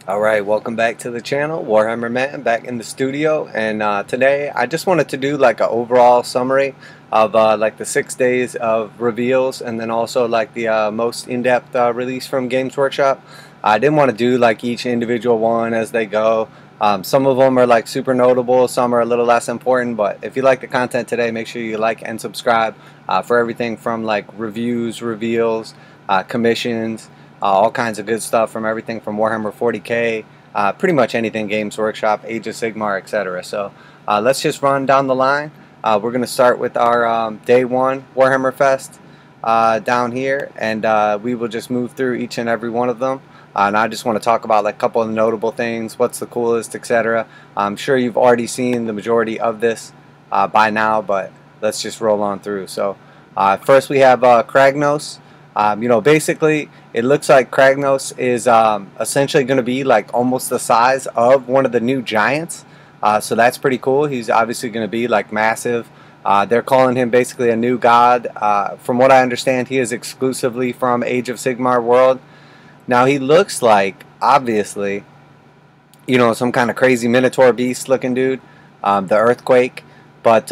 Alright, welcome back to the channel. Warhammer Man back in the studio, and today I just wanted to do like an overall summary of like the 6 days of reveals, and then also like the most in-depth release from Games Workshop. I didn't want to do like each individual one as they go. Some of them are like super notable, some are a little less important, but if you like the content today, make sure you like and subscribe for everything from like reviews, reveals, commissions, all kinds of good stuff, from everything from Warhammer 40K, pretty much anything Games Workshop, Age of Sigmar, etc. So let's just run down the line. We're going to start with our day one Warhammer Fest down here, and we will just move through each and every one of them. And I just want to talk about like a couple of notable things, what's the coolest, etc. I'm sure you've already seen the majority of this by now, but let's just roll on through. So first we have Kragnos. Basically it looks like Kragnos is essentially going to be like almost the size of one of the new giants. So that's pretty cool. He's obviously going to be like massive. They're calling him basically a new god. From what I understand, he is exclusively from Age of Sigmar world. Now he looks like, obviously, some kind of crazy Minotaur beast looking dude, the Earthquake. But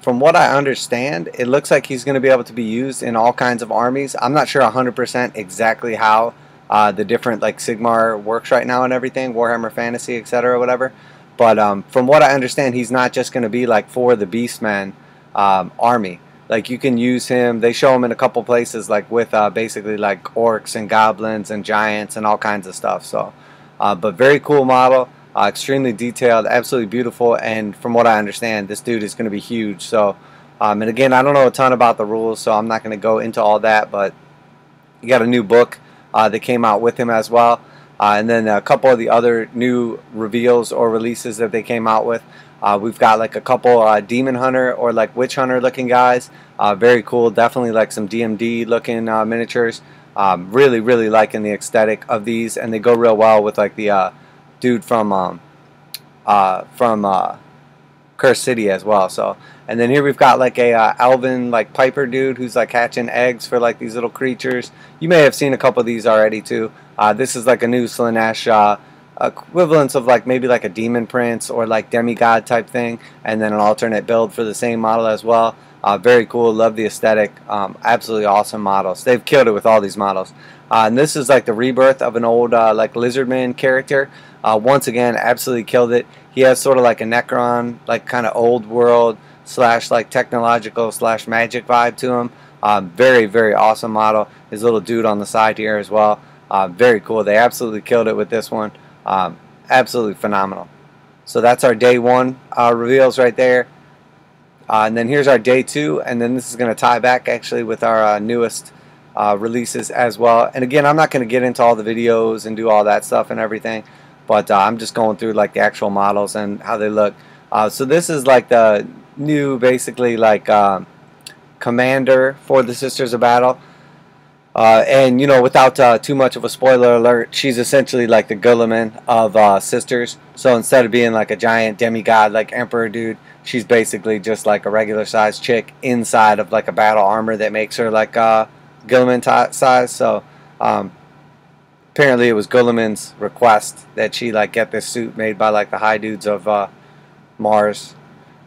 from what I understand, it looks like he's going to be able to be used in all kinds of armies. I'm not sure 100% exactly how the different like Sigmar works right now and everything, Warhammer Fantasy, etc., whatever. But from what I understand, he's not just going to be like for the Beastman army. Like you can use him. They show him in a couple places, like with basically like orcs and goblins and giants and all kinds of stuff. So, but very cool model. Extremely detailed, absolutely beautiful, and from what I understand, this dude is going to be huge. So, and again, I don't know a ton about the rules, so I'm not going to go into all that, but you got a new book that came out with him as well, and then a couple of the other new reveals or releases that they came out with. We've got like a couple demon hunter or like witch hunter looking guys. Very cool, definitely like some DMD looking miniatures. Really liking the aesthetic of these, and they go real well with like the dude from Curse City as well. So, and then here we've got like a elven like piper dude who's like hatching eggs for like these little creatures. You may have seen a couple of these already too. This is like a new Slanesh equivalence of like maybe like a demon prince or like demigod type thing, and then an alternate build for the same model as well. Very cool, love the aesthetic. Absolutely awesome models. They've killed it with all these models. And this is like the rebirth of an old like lizardman character. Once again, absolutely killed it. He has sort of like a Necron, like kind of old world slash like technological slash magic vibe to him. Very awesome model. His little dude on the side here as well. Very cool. They absolutely killed it with this one. Absolutely phenomenal. So that's our day one reveals right there. And then here's our day two, and then this is going to tie back actually with our newest releases as well. And again, I'm not going to get into all the videos and do all that stuff and everything, but I'm just going through like the actual models and how they look. So this is like the new, basically like commander for the Sisters of Battle. And without too much of a spoiler alert, she's essentially like the Guilliman of Sisters. So instead of being like a giant demigod like Emperor dude, she's basically just like a regular sized chick inside of like a battle armor that makes her like Guilliman size. So apparently it was Guilliman's request that she like get this suit made by like the high dudes of Mars.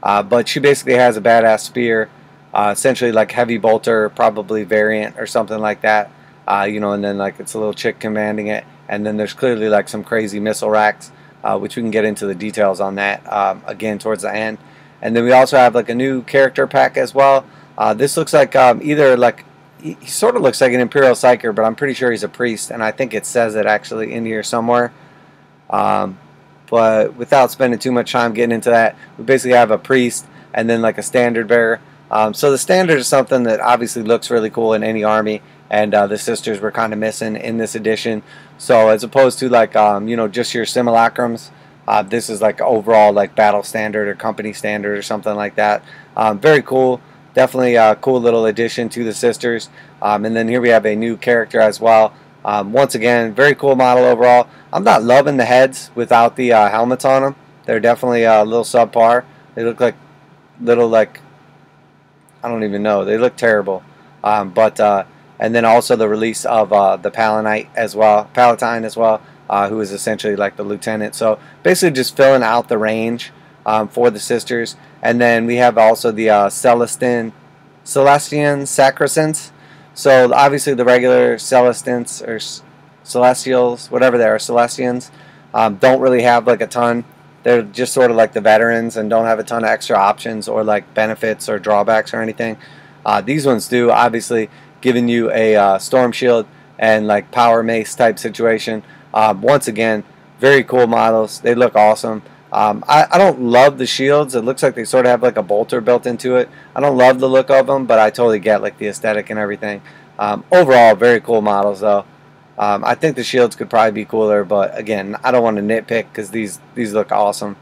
But she basically has a badass spear. Essentially like heavy bolter, probably variant or something like that, and then like it's a little chick commanding it, and then there's clearly like some crazy missile racks, which we can get into the details on that again towards the end. And then we also have like a new character pack as well. This looks like either like he sort of looks like an Imperial Psyker, but I'm pretty sure he's a priest, and I think it says it actually in here somewhere. But without spending too much time getting into that, we basically have a priest and then like a standard bearer. So the standard is something that obviously looks really cool in any army, and the Sisters were kind of missing in this edition. So as opposed to like just your simulacrums, this is like overall like battle standard or company standard or something like that. Very cool, definitely a cool little addition to the Sisters. And then here we have a new character as well. Once again, very cool model overall. I'm not loving the heads without the helmets on them. They're definitely a little subpar. They look like little like, I don't even know. They look terrible. And then also the release of the Palatine as well. who is essentially like the lieutenant. So basically just filling out the range for the sisters. And then we have also the Celestian Sacrosanct. So obviously the regular Celestians or Celestials, whatever they are, Celestians, don't really have like a ton. They're just sort of like the veterans and don't have a ton of extra options or like benefits or drawbacks or anything. These ones do, obviously, giving you a storm shield and like power mace type situation. Once again, very cool models. They look awesome. I don't love the shields. It looks like they sort of have like a bolter built into it. I don't love the look of them, but I totally get like the aesthetic and everything. Overall, very cool models though. I think the shields could probably be cooler, but again, I don't want to nitpick because these look awesome.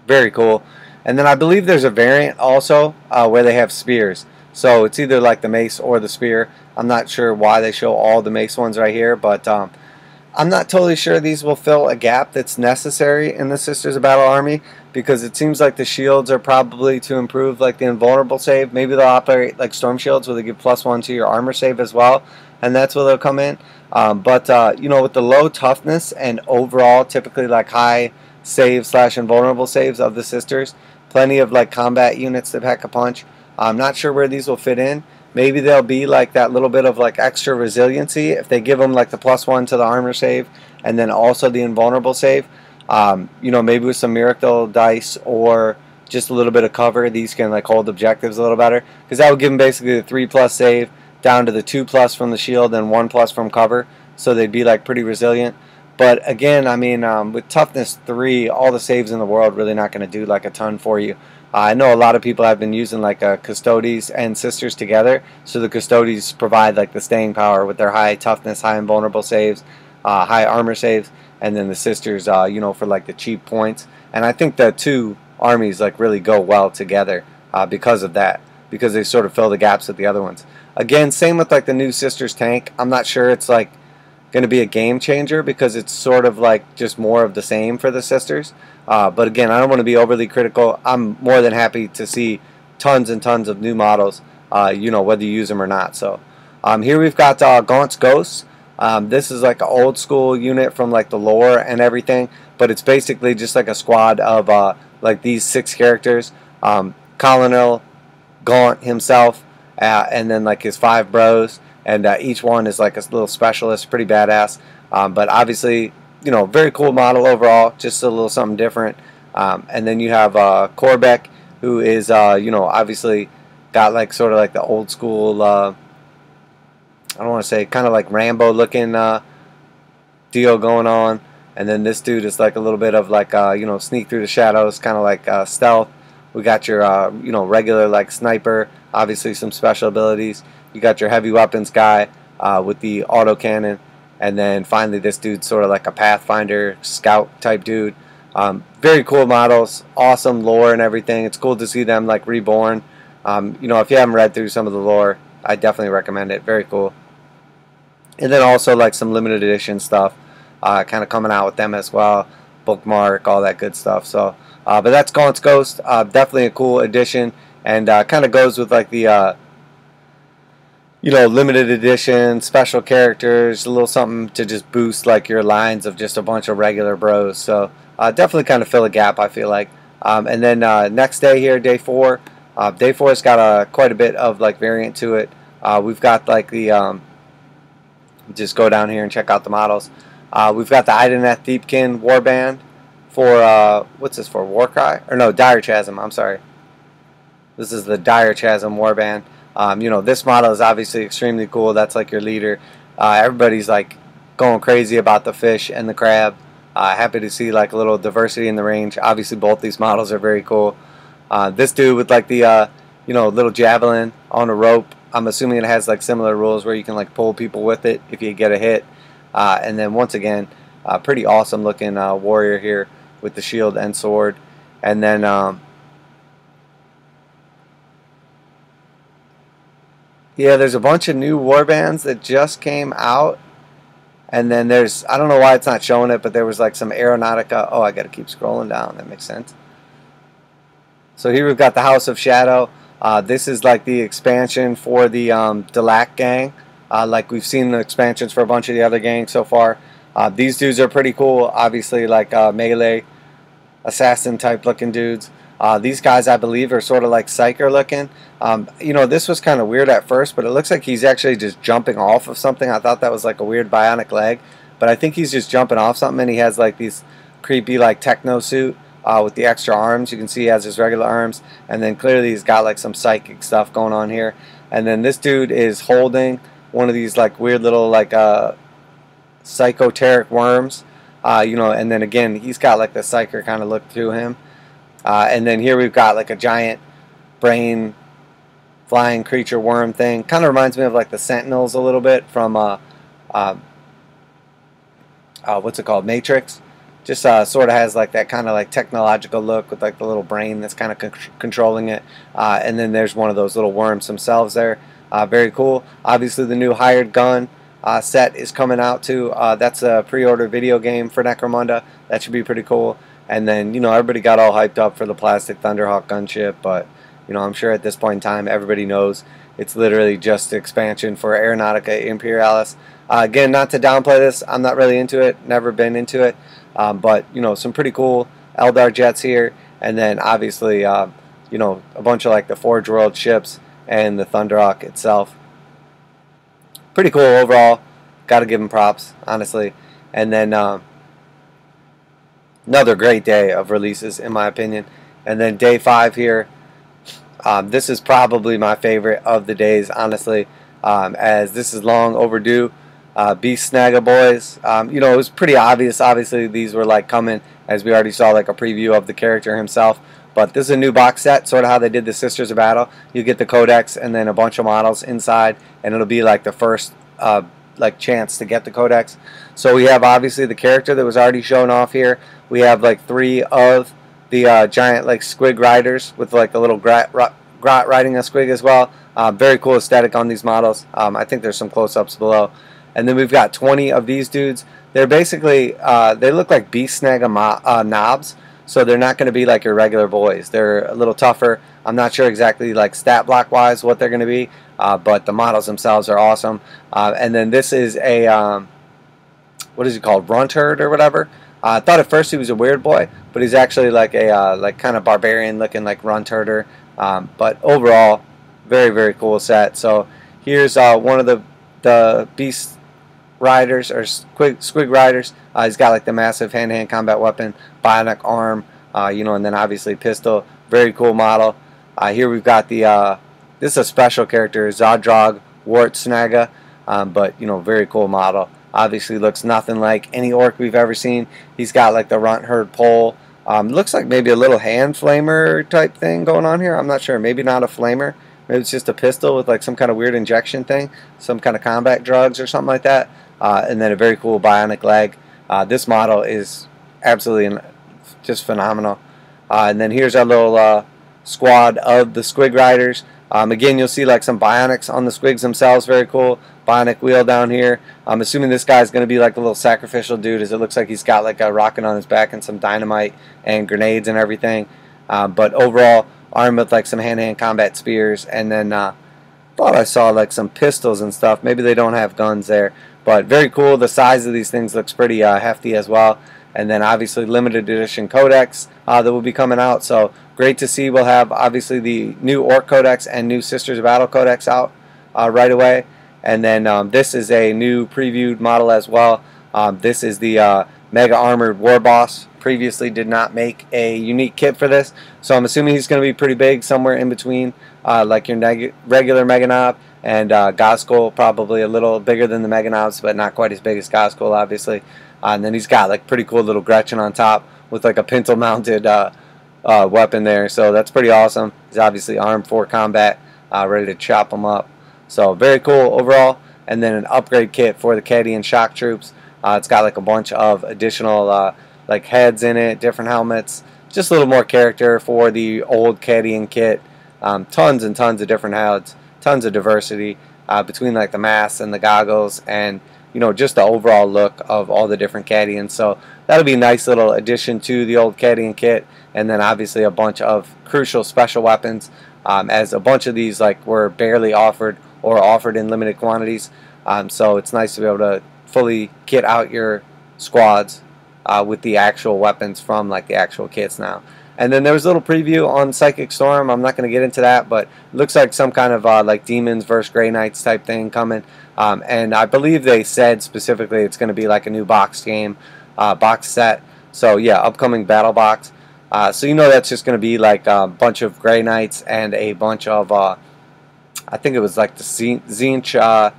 Very cool. And then I believe there's a variant also where they have spears. So it's either like the mace or the spear. I'm not sure why they show all the mace ones right here, but I'm not totally sure these will fill a gap that's necessary in the Sisters of Battle army, because it seems like the shields are probably to improve like the invulnerable save. Maybe they'll operate like storm shields where they give +1 to your armor save as well, and that's where they'll come in. But you know, with the low toughness and overall typically like high save / invulnerable saves of the Sisters, plenty of like combat units that pack a punch. I'm not sure where these will fit in. Maybe they'll be like that little bit of like extra resiliency if they give them like the +1 to the armor save and then also the invulnerable save. You know, maybe with some miracle dice or just a little bit of cover, these can like hold objectives a little better, because that would give them basically the 3+ save down to the 2+ from the shield and 1+ from cover, so they'd be like pretty resilient. But again, I mean, with toughness 3, all the saves in the world really not going to do like a ton for you. I know a lot of people have been using like Custodes and Sisters together, so the Custodes provide like the staying power with their high toughness, high invulnerable saves, high armor saves, and then the Sisters, you know, for like the cheap points. And I think the two armies like really go well together because of that, because they sort of fill the gaps with the other ones. Again, same with like the new Sisters tank. I'm not sure it's like going to be a game changer because it's sort of like just more of the same for the Sisters. But again, I don't want to be overly critical. I'm more than happy to see tons and tons of new models, you know, whether you use them or not. So here we've got Gaunt's Ghosts. This is like an old school unit from like the lore and everything, but it's basically just like a squad of like these 6 characters. Colonel Gaunt himself, and then like his 5 bros, and each one is like a little specialist, pretty badass. But obviously, you know, very cool model overall, just a little something different. And then you have Corbeck, who is, you know, obviously got like sort of like the old school, I don't want to say, kind of like Rambo looking deal going on. And then this dude is like a little bit of like, you know, sneak through the shadows, kind of like stealth. We got your, you know, regular like sniper, obviously some special abilities. You got your heavy weapons guy with the autocannon. And then finally this dude's sort of like a Pathfinder scout type dude. Very cool models, awesome lore and everything. It's cool to see them like reborn. You know, if you haven't read through some of the lore, I definitely recommend it. Very cool. And then also like some limited edition stuff kind of coming out with them as well. Bookmark, all that good stuff. So, but that's Gaunt's Ghost. Definitely a cool addition, and kind of goes with like the you know, limited edition, special characters, a little something to just boost like your lines of just a bunch of regular bros. So definitely kind of fill a gap, I feel like. And then next day here, day 4. Day 4's got quite a bit of like variant to it. We've got like the just go down here and check out the models. We've got the Ideneth Thiepkin Warband for what's this for? Warcry? Or no, Dire Chasm. I'm sorry. This is the Dire Chasm Warband. You know, this model is obviously extremely cool. That's like your leader. Everybody's like going crazy about the fish and the crab. Happy to see like a little diversity in the range. Obviously both these models are very cool. This dude with like the you know, little javelin on a rope. I'm assuming it has like similar rules where you can like pull people with it if you get a hit. And then once again, pretty awesome looking warrior here with the shield and sword. And then yeah, there's a bunch of new warbands that just came out. And then there's, I don't know why it's not showing it, but there was like some auronautica. Oh, I got to keep scrolling down. That makes sense. So here we've got the House of Shadow. This is like the expansion for the Delac gang. Like we've seen the expansions for a bunch of the other gangs so far. These dudes are pretty cool, obviously, like melee assassin type looking dudes. These guys, I believe, are sort of like psyker looking. You know, this was kind of weird at first, but it looks like he's actually just jumping off of something. I thought that was like a weird bionic leg, but I think he's just jumping off something, and he has like these creepy like techno suit with the extra arms. You can see he has his regular arms, and then clearly he's got like some psychic stuff going on here. And then this dude is holding one of these like weird little like psychoteric worms. You know, and then again, he's got like the psyker kind of look to him. And then here we've got like a giant brain flying creature worm thing. Kind of reminds me of like the Sentinels a little bit from what's it called, Matrix. Just sort of has like that kind of like technological look with like the little brain that's kind of controlling it. And then there's one of those little worms themselves there. Very cool. Obviously the new hired gun set is coming out too. That's a pre-order video game for Necromunda. That should be pretty cool. And then, you know, everybody got all hyped up for the plastic Thunderhawk gunship, but, you know, I'm sure at this point in time everybody knows it's literally just expansion for auronautica imperialis. Again, not to downplay this, I'm not really into it, never been into it, but, you know, some pretty cool Eldar jets here, and then obviously, you know, a bunch of like the Forge World ships and the Thunderhawk itself. Pretty cool overall. Got to give him props, honestly. And then another great day of releases, in my opinion. And then day 5 here. This is probably my favorite of the days, honestly, as this is long overdue. Beast Snagger boys. You know, it was pretty obvious. Obviously, these were like coming, as we already saw like a preview of the character himself. But this is a new box set, sort of how they did the Sisters of Battle. You get the codex and then a bunch of models inside, and it'll be like the first like chance to get the codex. So we have obviously the character that was already shown off here. We have like 3 of the giant like squig riders with like a little grot riding a squig as well. Very cool aesthetic on these models. I think there's some close-ups below. And then we've got 20 of these dudes. They're basically, they look like Beast Snagger knobs. So they're not going to be like your regular boys. They're a little tougher. I'm not sure exactly like stat block wise what they're going to be, but the models themselves are awesome. And then this is a what is he called, runt herd or whatever. I thought at first he was a weird boy, but he's actually like a like kind of barbarian looking like runt herder. But overall, very, very cool set. So here's one of the beast riders or squig riders. He's got like the massive hand-to-hand combat weapon, bionic arm, you know, and then obviously pistol. Very cool model. Here we've got the this is a special character, Zodrog Wart Snagga, but you know, very cool model. Obviously looks nothing like any orc we've ever seen. He's got like the runt herd pole. Looks like maybe a little hand flamer type thing going on here. I'm not sure. Maybe not a flamer. Maybe it's just a pistol with like some kind of weird injection thing, some kind of combat drugs or something like that. And then a very cool bionic leg. This model is absolutely just phenomenal. And then here's our little squad of the squig riders. Again, you'll see like some bionics on the squigs themselves. Very cool. Bionic wheel down here. I'm assuming this guy's going to be like a little sacrificial dude, as it looks like he's got like a rocket on his back and some dynamite and grenades and everything. But overall, armed with like some hand-to-hand combat spears, and then thought I saw like some pistols and stuff. Maybe they don't have guns there, but very cool. The size of these things looks pretty hefty as well. And then obviously limited edition codex that will be coming out. So great to see. We'll have obviously the new Orc codex and new Sisters of Battle codex out right away. And then this is a new previewed model as well. This is the Mega Armored War Boss. Previously did not make a unique kit for this, so I'm assuming he's going to be pretty big, somewhere in between like your regular Mega Knob and Godskull, probably a little bigger than the Mega Knobs, but not quite as big as Godskull, obviously. And then he's got like pretty cool little Gretchen on top with like a pintle mounted weapon there, so that's pretty awesome. He's obviously armed for combat, ready to chop them up. So very cool overall. And then an upgrade kit for the Cadian shock troops. It's got like a bunch of additional like heads in it, different helmets, just a little more character for the old Cadian kit. Tons and tons of different heads, tons of diversity between like the masks and the goggles, and you know, just the overall look of all the different Cadians. So that'll be a nice little addition to the old Cadian kit. And then obviously a bunch of crucial special weapons, as a bunch of these like were barely offered or offered in limited quantities. So it's nice to be able to fully kit out your squads with the actual weapons from like the actual kits now. And then there was a little preview on Psychic Storm. I'm not going to get into that, but it looks like some kind of like Demons versus Grey Knights type thing coming. And I believe they said specifically it's going to be like a new box game, box set. So yeah, upcoming battle box. So you know that's just going to be like a bunch of Grey Knights and a bunch of, I think it was like the Tzeentch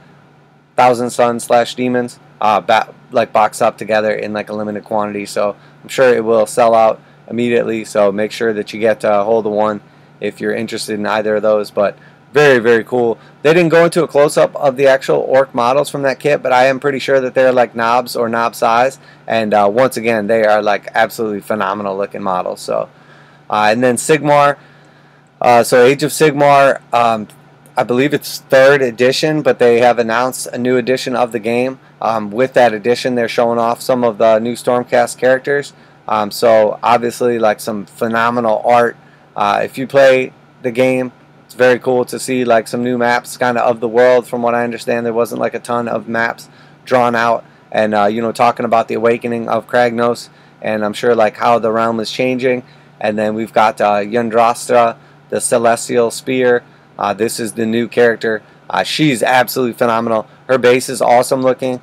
Thousand Suns / Demons, like boxed up together in like a limited quantity. So I'm sure it will sell out immediately, so make sure that you get a hold of one if you're interested in either of those. But very, very cool. They didn't go into a close-up of the actual orc models from that kit, but I am pretty sure that they're like knobs or knob size, and once again they are like absolutely phenomenal looking models. So and then Sigmar, so Age of Sigmar, I believe it's 3rd edition, but they have announced a new edition of the game. With that edition, they're showing off some of the new Stormcast characters. So obviously like some phenomenal art. If you play the game, it's very cool to see like some new maps kind of the world. From what I understand, there wasn't like a ton of maps drawn out, and you know, talking about the awakening of Kragnos, and I'm sure like how the realm is changing. And then we've got Yndrasta, the Celestial Spear. This is the new character. She's absolutely phenomenal. Her base is awesome looking.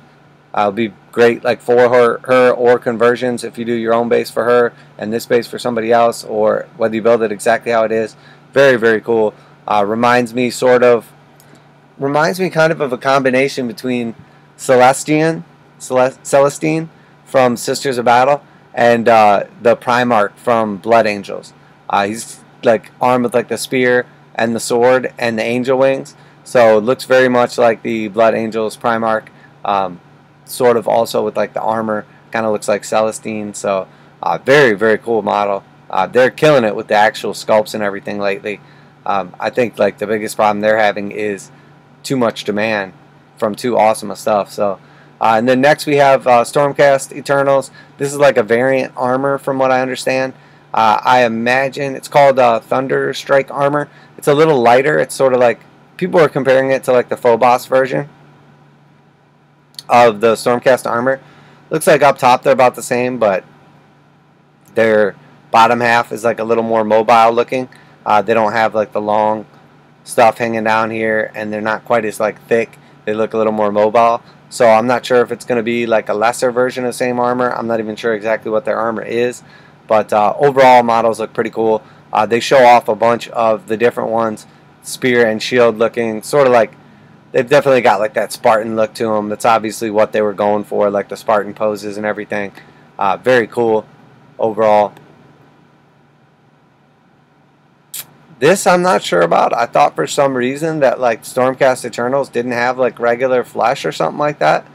It'll be great like for her or conversions if you do your own base for her and this base for somebody else, or whether you build it exactly how it is. Very, very cool. Reminds me kind of a combination between Celestine from Sisters of Battle and the Primarch from Blood Angels. He's like armed with like the spear and the sword and the angel wings, so it looks very much like the Blood Angels Primarch. Sort of also with like the armor, kind of looks like Celestine. So very, very cool model. They're killing it with the actual sculpts and everything lately. I think like the biggest problem they're having is too much demand from too awesome of stuff. So and then next we have Stormcast Eternals. This is like a variant armor from what I understand. I imagine it's called Thunder Strike armor. It's a little lighter. It's sort of like, people are comparing it to like the Phobos version of the Stormcast armor. Looks like up top they're about the same, but their bottom half is like a little more mobile looking. They don't have like the long stuff hanging down here, and they're not quite as like thick. They look a little more mobile. So I'm not sure if it's going to be like a lesser version of the same armor. I'm not even sure exactly what their armor is, but overall models look pretty cool. They show off a bunch of the different ones, spear and shield looking, sort of like, they've definitely got like that Spartan look to them. That's obviously what they were going for, like the Spartan poses and everything. Very cool overall. This I'm not sure about. I thought for some reason that like Stormcast Eternals didn't have like regular flesh or something like that.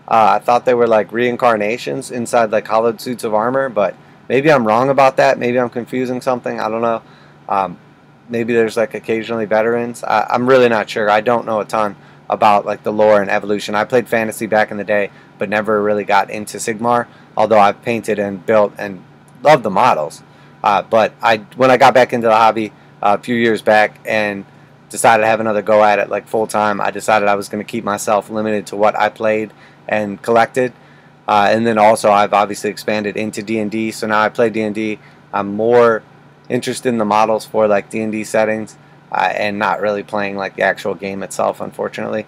I thought they were like reincarnations inside like hollowed suits of armor, but maybe I'm wrong about that. Maybe I'm confusing something. I don't know. Maybe there's like occasionally veterans. I'm really not sure. I don't know a ton about like the lore and evolution. I played fantasy back in the day, but never really got into Sigmar, although I've painted and built and loved the models. But when I got back into the hobby a few years back and decided to have another go at it like full time, I decided I was going to keep myself limited to what I played and collected. And then also I've obviously expanded into D&D, so now I play D&D. I'm more interested in the models for like D&D settings and not really playing like the actual game itself, unfortunately.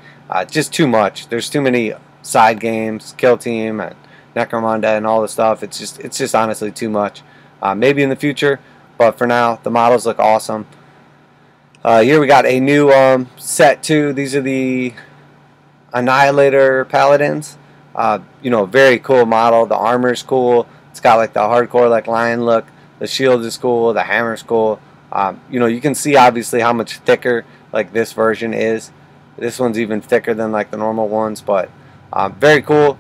Just too much. There's too many side games, Kill Team and Necromunda and all the stuff. It's just honestly too much. Maybe in the future, but for now the models look awesome. Here we got a new set too. These are the Annihilator Paladins. You know, very cool model. The armor's cool. It's got like the hardcore like lion look. The shield is cool. The hammer's cool. You know, you can see obviously how much thicker like this version is. This one's even thicker than like the normal ones, but very cool.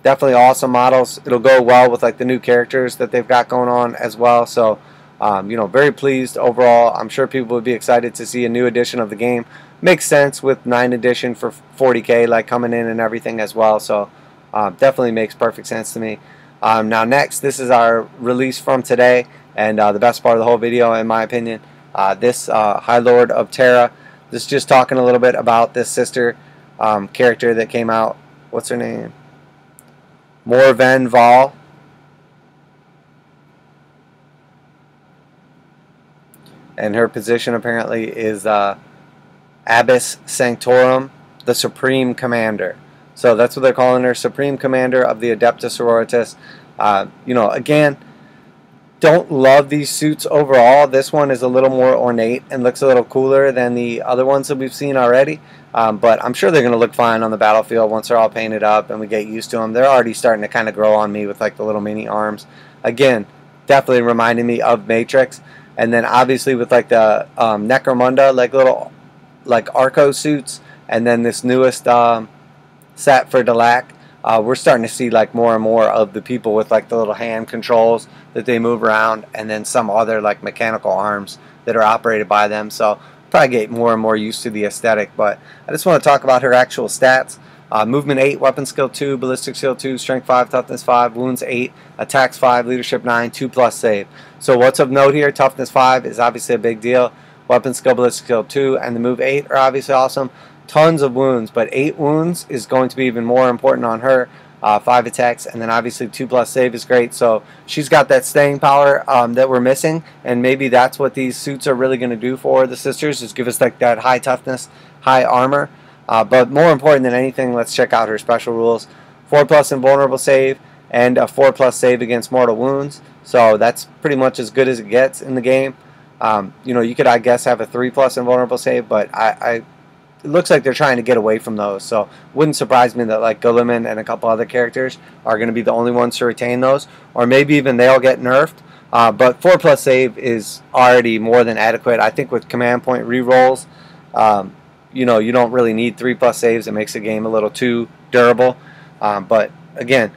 Definitely awesome models. It'll go well with like the new characters that they've got going on as well. So you know, very pleased overall. I'm sure people would be excited to see a new edition of the game. Makes sense with 9th edition for 40K like coming in and everything as well. So definitely makes perfect sense to me. Now next, this is our release from today, and the best part of the whole video in my opinion. This High Lord of Terra. This is just talking a little bit about this sister character that came out what's her name? Morven Val. And her position apparently is Abbess Sanctorum, the Supreme Commander. So that's what they're calling her, Supreme Commander of the Adeptus Sororitas. You know, again, don't love these suits overall. This one is a little more ornate and looks a little cooler than the other ones that we've seen already. But I'm sure they're going to look fine on the battlefield once they're all painted up and we get used to them. They're already starting to kind of grow on me with like the little mini arms. Again, definitely reminding me of Matrix. And then obviously with like the necromunda, like little like Arco suits, and then this newest set for Delac, we're starting to see like more and more of the people with like the little hand controls that they move around, and then some other like mechanical arms that are operated by them. So probably get more and more used to the aesthetic. But I just want to talk about her actual stats. Movement 8, weapon skill 2, ballistic skill 2, strength 5, toughness 5, wounds 8, attacks 5, leadership 9, 2+ save. So what's of note here? Toughness 5 is obviously a big deal. Weapon skill, ballistic skill 2, and the move 8 are obviously awesome. Tons of wounds, but 8 wounds is going to be even more important on her. 5 attacks, and then obviously 2+ save is great. So she's got that staying power that we're missing, and maybe that's what these suits are really going to do for the sisters, is give us like that high toughness, high armor. But more important than anything, let's check out her special rules. 4+ invulnerable save and a 4+ save against mortal wounds. So that's pretty much as good as it gets in the game. You know, you could, I guess, have a 3+ invulnerable save, but it looks like they're trying to get away from those. So wouldn't surprise me that like Guilliman and a couple other characters are going to be the only ones to retain those, or maybe even they'll get nerfed. But 4+ save is already more than adequate. I think with command point rerolls, you know, you don't really need 3+ saves. It makes the game a little too durable. But again,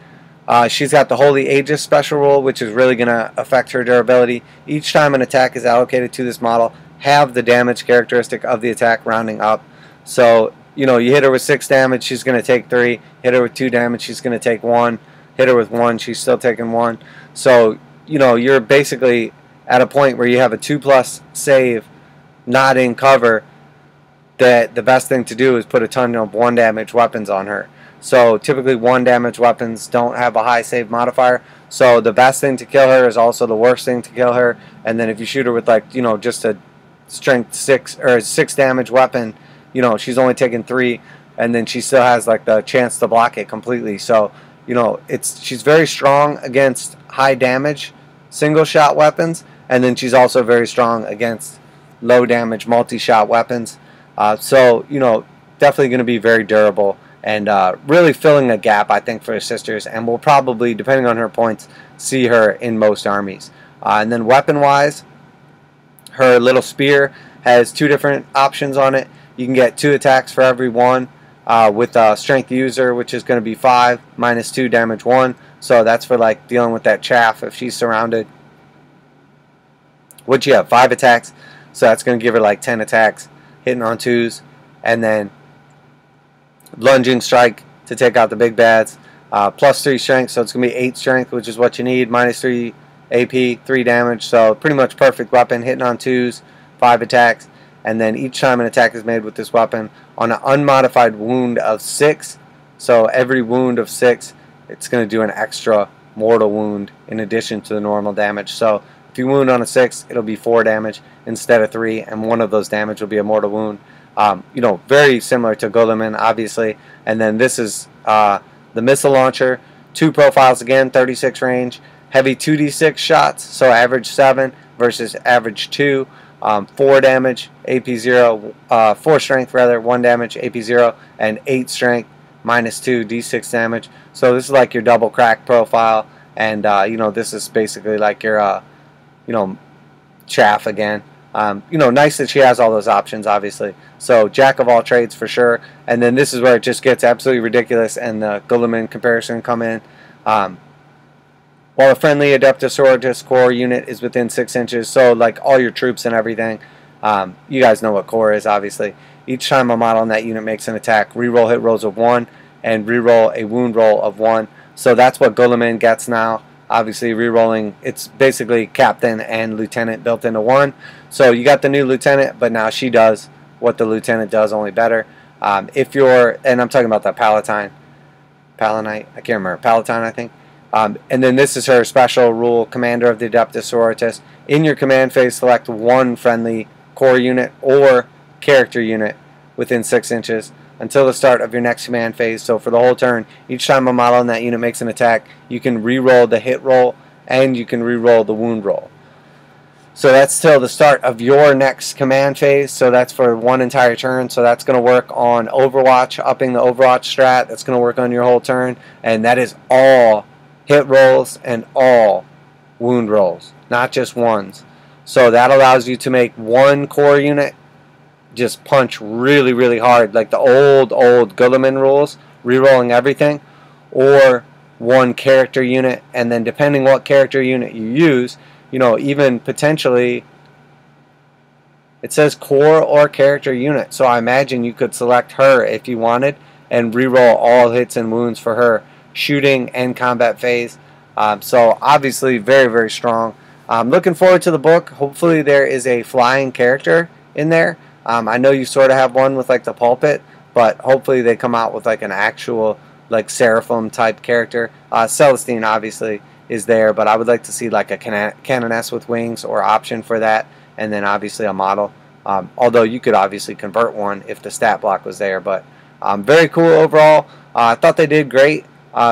she's got the Holy Aegis special rule, which is really going to affect her durability. Each time an attack is allocated to this model, have the damage characteristic of the attack rounding up. So, you know, you hit her with 6 damage, she's going to take 3. Hit her with 2 damage, she's going to take 1. Hit her with 1, she's still taking 1. So, you know, you're basically at a point where you have a 2+ save, not in cover, that the best thing to do is put a ton of 1 damage weapons on her. So typically 1 damage weapons don't have a high save modifier. So the best thing to kill her is also the worst thing to kill her. And then if you shoot her with like, you know, just a strength 6 or 6 damage weapon, you know, she's only taking 3, and then she still has like the chance to block it completely. So, you know, she's very strong against high damage single shot weapons, and then she's also very strong against low damage multi-shot weapons. So, you know, definitely going to be very durable and really filling a gap, I think, for her sisters. And we'll probably, depending on her points, see her in most armies. And then weapon-wise, her little spear has 2 different options on it. You can get 2 attacks for every 1 with strength user, which is going to be 5, -2, damage 1. So that's for like dealing with that chaff if she's surrounded. What'd you have? 5 attacks. So that's going to give her like 10 attacks, hitting on 2s, and then lunging strike to take out the big bads. +3 strength, so it's going to be 8 strength, which is what you need. -3 AP, 3 damage, so pretty much perfect weapon, hitting on 2s, 5 attacks. And then each time an attack is made with this weapon on an unmodified wound of 6, so every wound of 6, it's going to do an extra mortal wound in addition to the normal damage. So if you wound on a 6, it'll be 4 damage instead of 3, and one of those damage will be a mortal wound. You know, very similar to Guilliman, obviously. And then this is the missile launcher, 2 profiles again, 36 range, heavy 2d6 shots, so average 7 versus average 2. 4 damage, AP 0, 4 strength rather, 1 damage, AP 0, and 8 strength, -2, d6 damage. So this is like your double crack profile, and you know, this is basically like your you know, chaff again. You know, nice that she has all those options, obviously. So jack of all trades for sure. And then this is where it just gets absolutely ridiculous, and the Guilliman comparison come in. While a friendly Adeptus Sororitas core unit is within 6 inches, so like all your troops and everything, you guys know what core is, obviously. Each time a model in that unit makes an attack, reroll hit rolls of 1 and reroll a wound roll of 1. So that's what Guilliman gets now. Obviously, rerolling, it's basically captain and lieutenant built into 1. So you got the new lieutenant, but now she does what the lieutenant does, only better. If you're, and I'm talking about that Palatine. Palanite, I can't remember, Palatine, I think. And then this is her special rule, Commander of the Adeptus Sororitas. In your command phase, select one friendly core unit or character unit within 6 inches until the start of your next command phase. So for the whole turn, each time a model in that unit makes an attack, you can re-roll the hit roll and you can re-roll the wound roll. So that's till the start of your next command phase. So that's for one entire turn. So that's going to work on Overwatch, upping the Overwatch strat. That's going to work on your whole turn. And that is all hit rolls and all wound rolls, not just ones. So that allows you to make one core unit just punch really, really hard, like the old Guilliman rules, re-rolling everything, or one character unit, and then depending what character unit you use, you know, even potentially, it says core or character unit, so I imagine you could select her if you wanted and re-roll all hits and wounds for her, shooting and combat phase. So obviously very, very strong. I'm looking forward to the book. Hopefully there is a flying character in there. I know you sort of have one with like the pulpit, but hopefully they come out with like an actual like Seraphim type character. Celestine obviously is there, but I would like to see like a canoness with wings or option for that, and then obviously a model. Although you could obviously convert one if the stat block was there, but very cool overall. I thought they did great.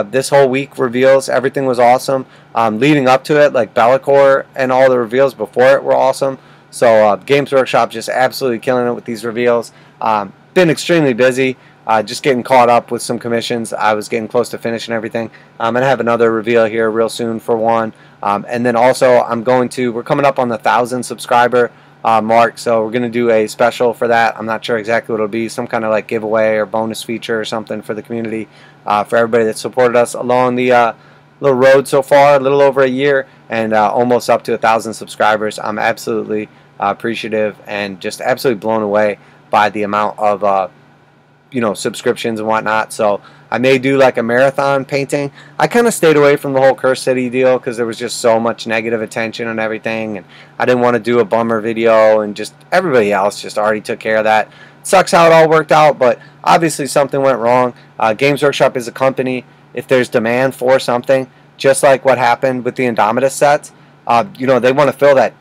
This whole week reveals, everything was awesome. Leading up to it, like Be'lakor and all the reveals before it were awesome. So Games Workshop just absolutely killing it with these reveals. Been extremely busy, just getting caught up with some commissions. I was getting close to finishing everything. I'm going to have another reveal here real soon for one. And then also we're coming up on the 1,000 subscriber mark, so we're going to do a special for that. I'm not sure exactly what it'll be, some kind of like giveaway or bonus feature or something for the community, for everybody that supported us along the little road so far, a little over a year, and almost up to 1,000 subscribers. I'm absolutely appreciative and just absolutely blown away by the amount of subscriptions and whatnot. So I may do like a marathon painting. I kind of stayed away from the whole Cursed City deal because there was just so much negative attention and everything, and I didn't want to do a bummer video, and just everybody else just already took care of that. It sucks how it all worked out, but obviously something went wrong. Games Workshop is a company. If there's demand for something, just like what happened with the Indomitus sets, they want to fill that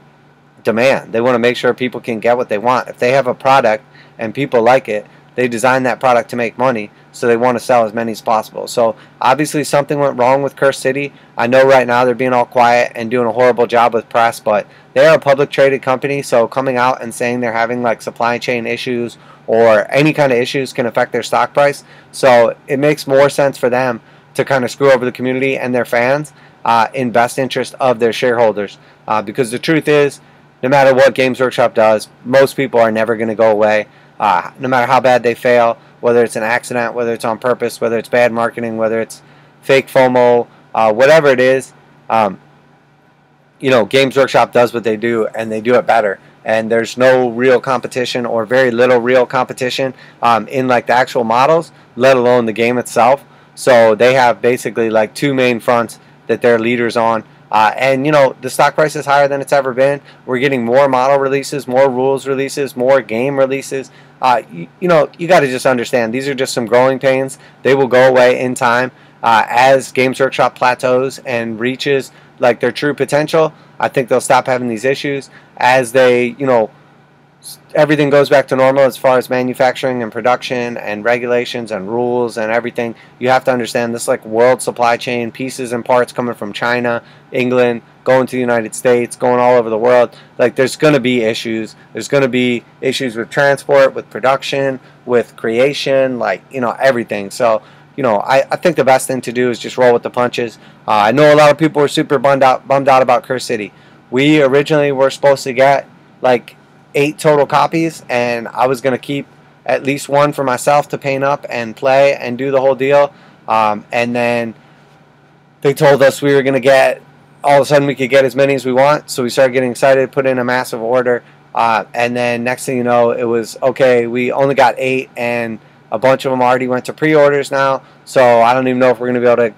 demand. They want to make sure people can get what they want. If they have a product and people like it, they design that product to make money, so they want to sell as many as possible. So obviously something went wrong with Cursed City. I know right now they're being all quiet and doing a horrible job with press, but they are a public traded company, so coming out and saying they're having like supply chain issues or any kind of issues can affect their stock price. So it makes more sense for them to kind of screw over the community and their fans in best interest of their shareholders. Because the truth is, no matter what Games Workshop does, most people are never going to go away. No matter how bad they fail, whether it's an accident, whether it's on purpose, whether it's bad marketing, whether it's fake FOMO, whatever it is, Games Workshop does what they do, and they do it better. And there's no real competition, or very little real competition in like the actual models, let alone the game itself. So they have basically like two main fronts that they're leaders on. And the stock price is higher than it's ever been. We're getting more model releases, more rules releases, more game releases. You got to just understand, these are just some growing pains. They will go away in time as Games Workshop plateaus and reaches like their true potential. I think they'll stop having these issues as they, everything goes back to normal as far as manufacturing and production and regulations and rules and everything. You have to understand this, like world supply chain, pieces and parts coming from China, England, going to the United States, going all over the world. Like, there's going to be issues. There's going to be issues with transport, with production, with creation, like, everything. So, I think the best thing to do is just roll with the punches. I know a lot of people were super bummed out about Cursed City. We originally were supposed to get like 8 total copies, and I was going to keep at least one for myself to paint up and play and do the whole deal. And then they told us we were going to get, all of a sudden we could get as many as we want, so we started getting excited, put in a massive order, and then next thing you know, it was, okay, we only got 8, and a bunch of them already went to pre-orders now, so I don't even know if we're going to be able to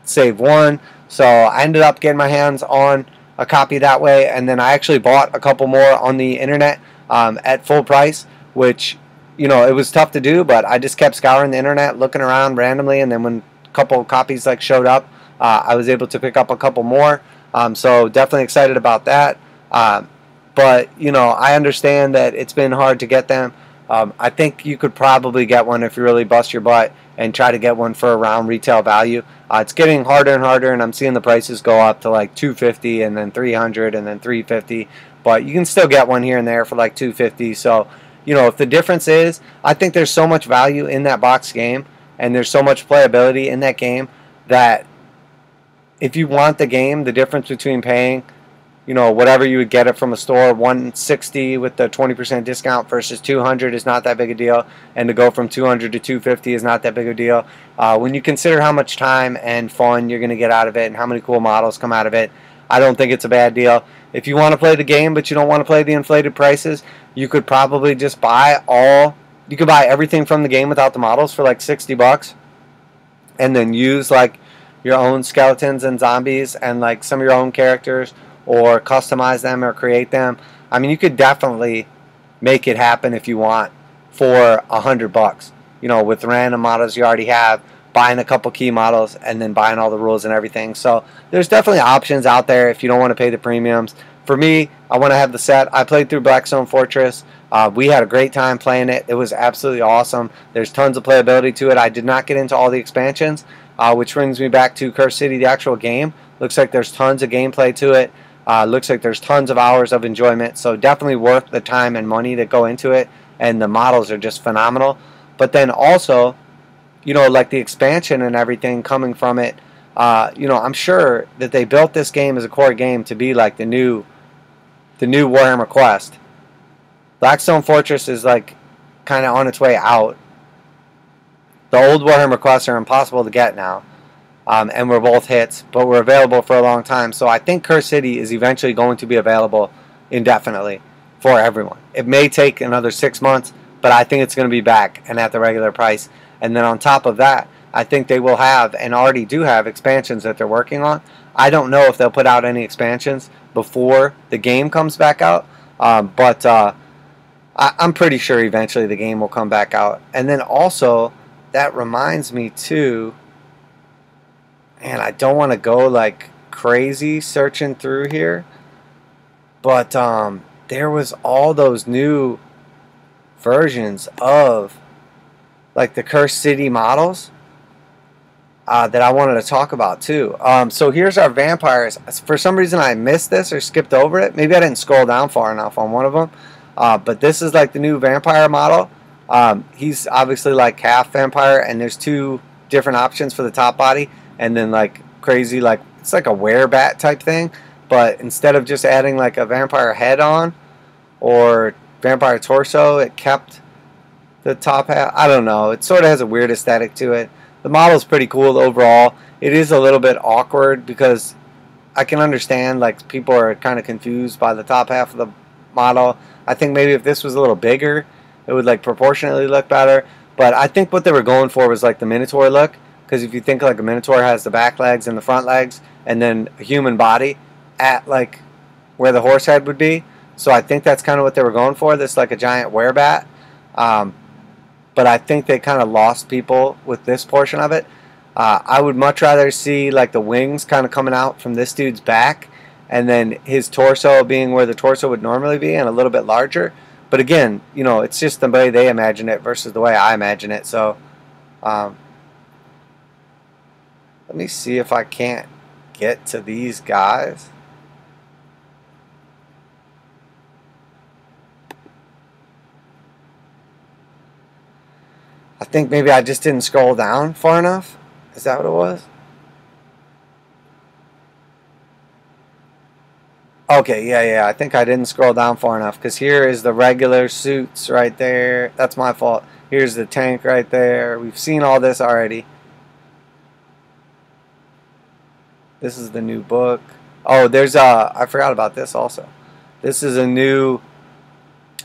save one. So I ended up getting my hands on a copy that way, and then I actually bought a couple more on the internet at full price, which it was tough to do, but I just kept scouring the internet, looking around randomly, and then when couple copies like showed up, I was able to pick up a couple more. So definitely excited about that. But you know, I understand that it's been hard to get them. I think you could probably get one if you really bust your butt and try to get one for around retail value. It's getting harder and harder, and I'm seeing the prices go up to like $250 and then $300 and then $350. But you can still get one here and there for like $250. So, you know, if the difference is, I think there's so much value in that box game, and there's so much playability in that game that if you want the game, the difference between paying, you know, whatever you would get it from a store, $160 with the 20% discount versus $200 is not that big a deal, and to go from $200 to $250 is not that big a deal. When you consider how much time and fun you're going to get out of it and how many cool models come out of it, I don't think it's a bad deal. If you want to play the game but you don't want to play the inflated prices, you could probably just buy you could buy everything from the game without the models for like $60, and then use like your own skeletons and zombies and like some of your own characters, or customize them or create them. I mean, you could definitely make it happen if you want for $100. You know, with random models you already have, buying a couple key models, and then buying all the rules and everything. So there's definitely options out there if you don't want to pay the premiums. For me, I want to have the set. I played through Blackstone Fortress. We had a great time playing it. It was absolutely awesome. There's tons of playability to it. I did not get into all the expansions, which brings me back to Cursed City, the actual game. Looks like there's tons of gameplay to it. Looks like there's tons of hours of enjoyment, so definitely worth the time and money that go into it, and the models are just phenomenal. But then also, you know, like the expansion and everything coming from it, you know, I'm sure that they built this game as a core game to be like the new Warhammer Quest. Blackstone Fortress is like kind of on its way out. The old Warhammer Quests are impossible to get now. And we're both hits, but we're available for a long time. So I think Cursed City is eventually going to be available indefinitely for everyone. It may take another 6 months, but I think it's going to be back and at the regular price. And then on top of that, I think they will have, and already do have, expansions that they're working on. I don't know if they'll put out any expansions before the game comes back out, but I'm pretty sure eventually the game will come back out. And then also, that reminds me too, and I don't want to go like crazy searching through here, but there was all those new versions of like the Cursed City models that I wanted to talk about too. So here's our vampires. For some reason I missed this or skipped over it. Maybe I didn't scroll down far enough on one of them. But this is like the new vampire model. He's obviously like half vampire, and there's two different options for the top body. And then like crazy, like it's like a werebat type thing, but instead of just adding like a vampire head on or vampire torso, it kept the top half. I don't know, it sort of has a weird aesthetic to it. The model's pretty cool overall. It is a little bit awkward because I can understand like people are kind of confused by the top half of the model. I think maybe if this was a little bigger, it would like proportionately look better, but I think what they were going for was like the Minotaur look. Because if you think like a Minotaur has the back legs and the front legs, and then a human body at like where the horse head would be. So I think that's kind of what they were going for. This like a giant werebat. But I think they kind of lost people with this portion of it. I would much rather see like the wings kind of coming out from this dude's back, and then his torso being where the torso would normally be and a little bit larger. But again, you know, it's just the way they imagine it versus the way I imagine it. So let me see if I can't get to these guys. I think maybe I just didn't scroll down far enough. Is that what it was? Okay, yeah, I think I didn't scroll down far enough, because here is the regular suits right there. That's my fault. Here's the tank right there. We've seen all this already. This is the new book. Oh, there's I forgot about this also. This is a new,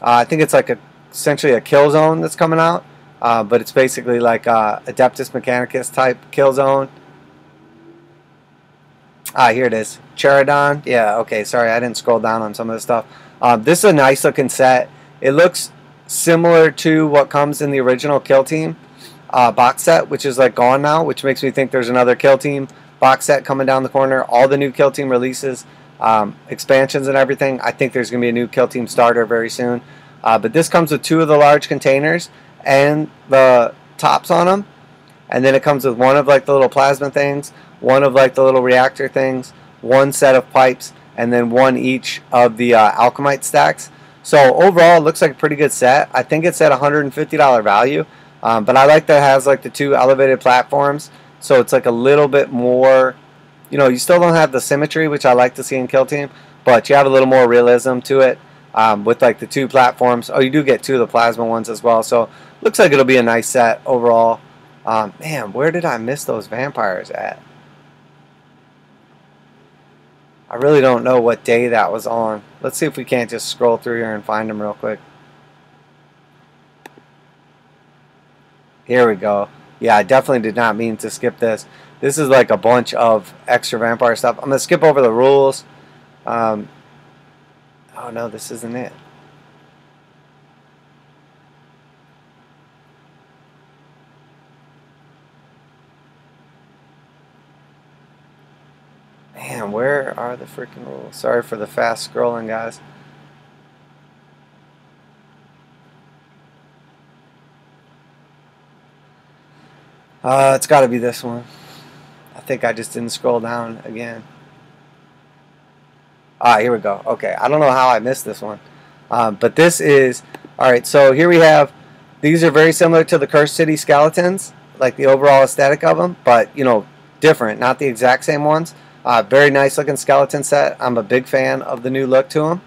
I think it's like essentially a kill zone that's coming out. But it's basically like Adeptus Mechanicus type kill zone. Here it is. Charadon. Yeah, okay, sorry, I didn't scroll down on some of this stuff. This is a nice looking set. It looks similar to what comes in the original Kill Team. box set, which is like gone now, which makes me think there's another Kill Team box set coming down the corner. All the new Kill Team releases, expansions and everything. I think there's going to be a new Kill Team starter very soon. But this comes with 2 of the large containers and the tops on them. And then it comes with 1 of like the little plasma things, 1 of like the little reactor things, 1 set of pipes, and then 1 each of the alchemite stacks. So overall, it looks like a pretty good set. I think it's at $150 value. But I like that it has like the 2 elevated platforms. So it's like a little bit more, you know, you still don't have the symmetry, which I like to see in Kill Team, but you have a little more realism to it with like the 2 platforms. Oh, you do get 2 of the plasma ones as well. So looks like it'll be a nice set overall. Man, where did I miss those vampires at? I really don't know what day that was on. Let's see if we can't just scroll through here and find them real quick. Here we go. Yeah, I definitely did not mean to skip this. This is like a bunch of extra vampire stuff. I'm going to skip over the rules. Oh no, this isn't it. Man, where are the freaking rules? Sorry for the fast scrolling, guys. It's got to be this one. I think I just didn't scroll down again. Here we go. Okay, I don't know how I missed this one. But this is... Alright, so here we have... These are very similar to the Cursed City skeletons, like the overall aesthetic of them, but, you know, different, not the exact same ones. Very nice looking skeleton set. I'm a big fan of the new look to them.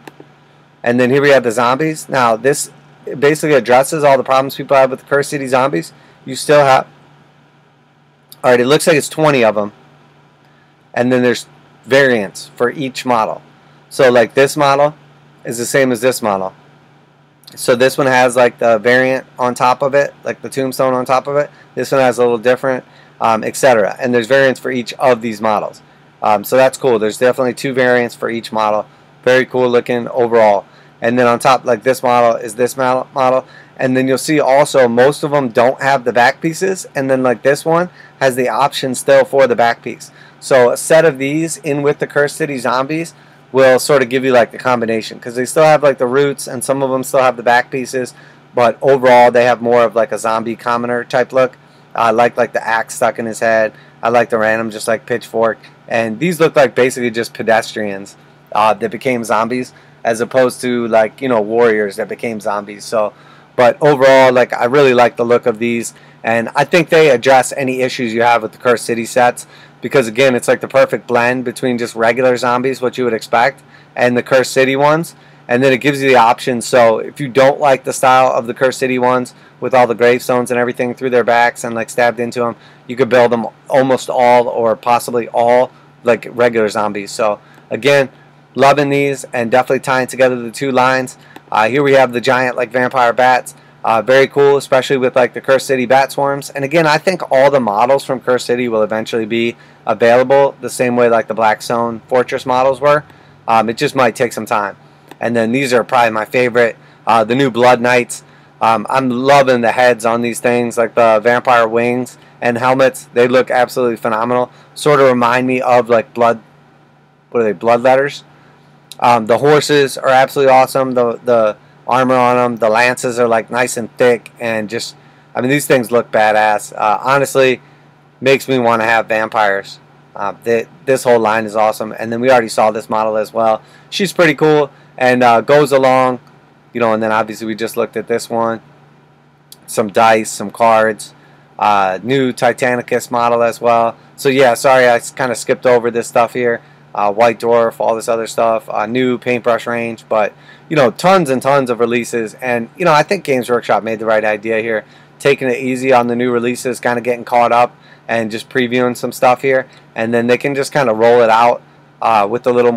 And then here we have the zombies. Now, this basically addresses all the problems people have with the Cursed City zombies. You still have... Alright, it looks like it's 20 of them. And then there's variants for each model. So like this model is the same as this model. So this one has like the variant on top of it, like the tombstone on top of it. This one has a little different, etc. And there's variants for each of these models. So that's cool. There's definitely 2 variants for each model. Very cool looking overall. And then on top, like this model is this model. And then you'll see also most of them don't have the back pieces. And then like this one has the option still for the back piece. So a set of these in with the Cursed City zombies will sort of give you like the combination. Because they still have like the roots and some of them still have the back pieces. But overall they have more of like a zombie commoner type look. I like the axe stuck in his head. I like the random just like pitchfork. And these look like basically just pedestrians that became zombies, as opposed to like, you know, warriors that became zombies. So, but overall, like, I really like the look of these, and I think they address any issues you have with the Cursed City sets, because again, it's like the perfect blend between just regular zombies, what you would expect, and the Cursed City ones. And then it gives you the option, so if you don't like the style of the Cursed City ones with all the gravestones and everything through their backs and like stabbed into them, you could build them almost all or possibly all like regular zombies. So again, loving these and definitely tying together the 2 lines. Here we have the giant like vampire bats. Very cool, especially with like the Cursed City bat swarms. And again, I think all the models from Cursed City will eventually be available the same way like the Blackstone Fortress models were. It just might take some time. And then these are probably my favorite, the new Blood Knights. I'm loving the heads on these things, like the vampire wings and helmets. They look absolutely phenomenal. Sort of remind me of like what are they, blood letters? The horses are absolutely awesome. The armor on them, the lances are like nice and thick, and just, I mean, these things look badass. Honestly, makes me want to have vampires. This whole line is awesome. And then we already saw this model as well. She's pretty cool and goes along, you know. And then obviously we just looked at this one. Some dice, some cards, new Titanicus model as well. So yeah, sorry I kind of skipped over this stuff here. White Dwarf, all this other stuff, new paintbrush range, but you know, tons and tons of releases. And you know, I think Games Workshop made the right idea here, taking it easy on the new releases, kind of getting caught up and just previewing some stuff here, and then they can just kind of roll it out with a little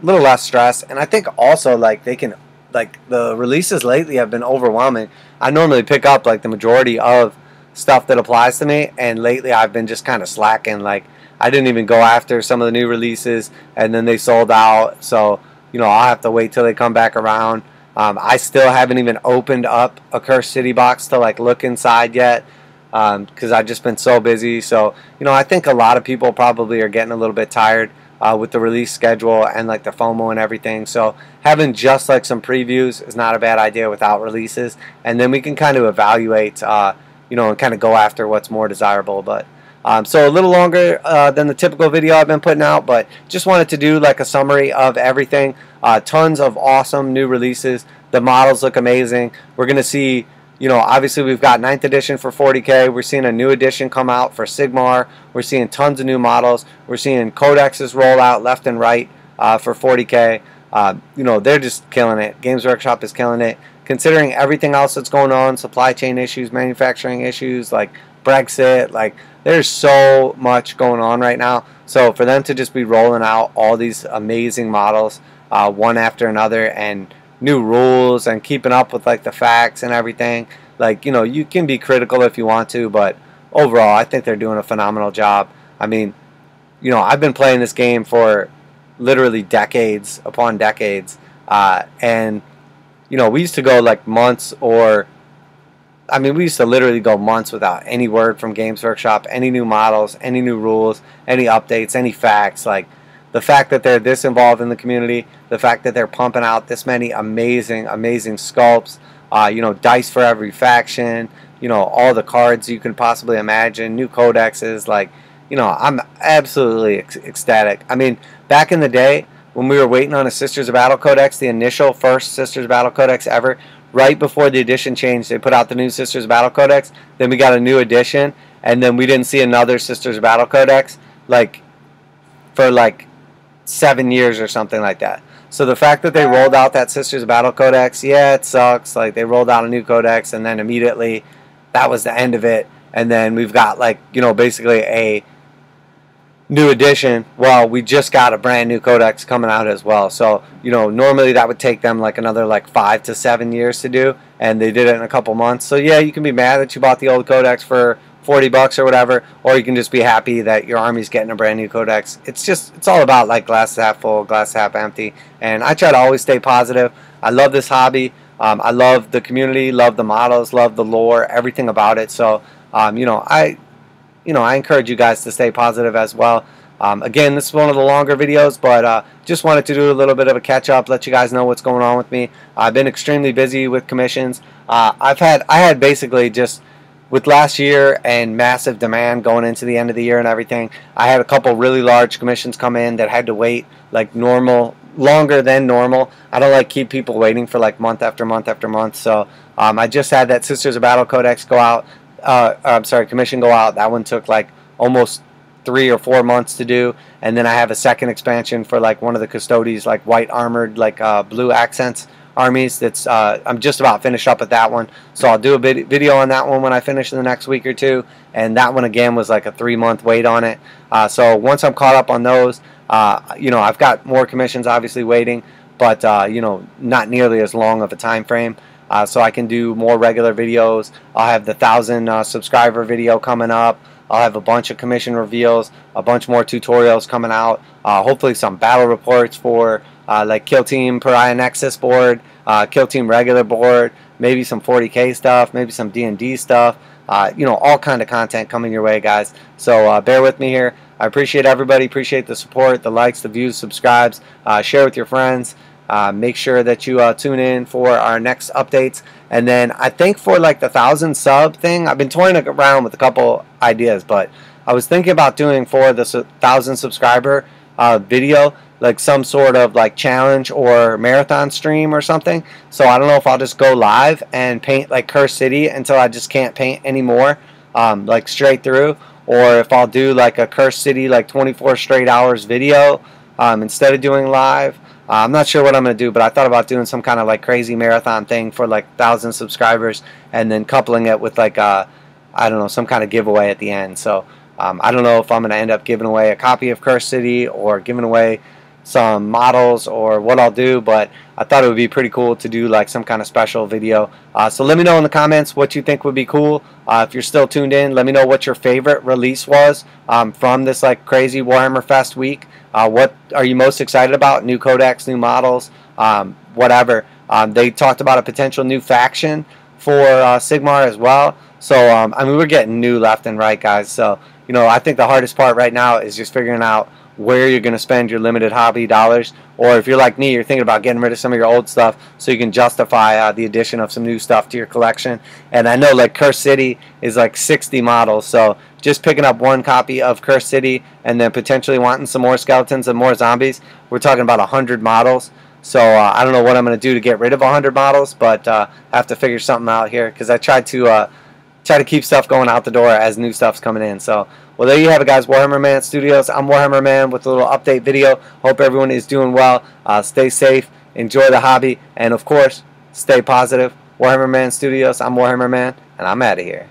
less stress. And I think also like they can, like, the releases lately have been overwhelming. I normally pick up like the majority of stuff that applies to me, and lately I've been just kind of slacking. Like, I didn't even go after some of the new releases, and then they sold out. So, you know, I'll have to wait till they come back around. I still haven't even opened up a Cursed City box to like look inside yet. because I've just been so busy. So, you know, I think a lot of people probably are getting a little bit tired with the release schedule and like the FOMO and everything. So having just like some previews is not a bad idea without releases, and then we can kind of evaluate, you know, and kind of go after what's more desirable. But so a little longer than the typical video I've been putting out, but just wanted to do like a summary of everything. Tons of awesome new releases. The models look amazing. We're going to see, you know, obviously we've got 9th edition for 40K. We're seeing a new edition come out for Sigmar. We're seeing tons of new models. We're seeing codexes roll out left and right for 40K. You know, they're just killing it. Games Workshop is killing it. Considering everything else that's going on, supply chain issues, manufacturing issues, like Brexit, like there's so much going on right now. So for them to just be rolling out all these amazing models one after another, and new rules, and keeping up with like the facts and everything, like, you know, you can be critical if you want to, but overall I think they're doing a phenomenal job. I mean, you know, I've been playing this game for literally decades upon decades, and you know, we used to go like months, or I mean, we used to literally go months without any word from Games Workshop, any new models, any new rules, any updates, any facts. Like, the fact that they're this involved in the community, the fact that they're pumping out this many amazing, amazing sculpts, you know, dice for every faction, you know, all the cards you can possibly imagine, new codexes, like, you know, I'm absolutely ecstatic. I mean, back in the day, when we were waiting on a Sisters of Battle Codex, the initial first Sisters of Battle Codex ever, right before the edition changed, they put out the new Sisters of Battle Codex, then we got a new edition, and then we didn't see another Sisters of Battle Codex, like, for like 7 years or something like that. So the fact that they rolled out that Sisters of Battle Codex, yeah, it sucks. Like, they rolled out a new codex, and then immediately that was the end of it. And then we've got, like, you know, basically a new edition. Well, we just got a brand new codex coming out as well. So, you know, normally that would take them like another like 5 to 7 years to do, and they did it in a couple months. So yeah, you can be mad that you bought the old codex for $40 or whatever, or you can just be happy that your army's getting a brand new codex. It's all about like glass half full, glass half empty, and I try to always stay positive. I love this hobby. I love the community, love the models, love the lore, everything about it. So you know, I encourage you guys to stay positive as well. Again, this is one of the longer videos, but just wanted to do a little bit of a catch-up, let you guys know what's going on with me. I've been extremely busy with commissions. I had basically just, with last year and massive demand going into the end of the year and everything, I had a couple really large commissions come in that had to wait like normal, longer than normal. I don't like keep people waiting for like month after month after month. So I just had that Sisters of Battle Codex go out. I'm sorry, commission go out. That one took like almost 3 or 4 months to do, and then I have a second expansion for like one of the custodies, like white armored, like blue accents armies. That's I'm just about finished up with that one, so I'll do a video on that one when I finish in the next week or two. And that one again was like a 3-month wait on it. So once I'm caught up on those, you know, I've got more commissions obviously waiting, but you know, not nearly as long of a time frame. So I can do more regular videos. I'll have the 1,000 subscriber video coming up. I'll have a bunch of commission reveals, a bunch more tutorials coming out. Hopefully some battle reports for like Kill Team Pariah Nexus board, Kill Team regular board, maybe some 40K stuff, maybe some D&D stuff. You know, all kind of content coming your way, guys. So bear with me here. I appreciate everybody. Appreciate the support, the likes, the views, subscribes. Share with your friends. Make sure that you tune in for our next updates. And then I think for like the 1,000 sub thing, I've been toying around with a couple ideas, but I was thinking about doing for the 1,000 subscriber video, like some sort of like challenge or marathon stream or something. So I don't know if I'll just go live and paint like Cursed City until I just can't paint anymore, like straight through, or if I'll do like a Cursed City like 24 straight hours video instead of doing live. I'm not sure what I'm going to do, but I thought about doing some kind of like crazy marathon thing for like 1,000 subscribers, and then coupling it with like I don't know, some kind of giveaway at the end. So I don't know if I'm going to end up giving away a copy of Cursed City or giving away some models or what I'll do, but I thought it would be pretty cool to do like some kind of special video. So let me know in the comments what you think would be cool. If you're still tuned in, let me know what your favorite release was from this like crazy Warhammer Fest week. What are you most excited about? New codex, new models, whatever. They talked about a potential new faction for Sigmar as well. So I mean, we're getting new left and right, guys. So you know, I think the hardest part right now is just figuring out where you're going to spend your limited hobby dollars, or if you're like me, you're thinking about getting rid of some of your old stuff so you can justify the addition of some new stuff to your collection. And I know like Cursed City is like 60 models, so just picking up one copy of Cursed City and then potentially wanting some more skeletons and more zombies, we're talking about 100 models. So I don't know what I'm going to do to get rid of 100 models, but I have to figure something out here, because I tried to keep stuff going out the door as new stuff's coming in. So, well, there you have it, guys. Warhammer Man Studios. I'm Warhammer Man with a little update video. Hope everyone is doing well. Stay safe, enjoy the hobby, and of course, stay positive. Warhammer Man Studios. I'm Warhammer Man, and I'm out of here.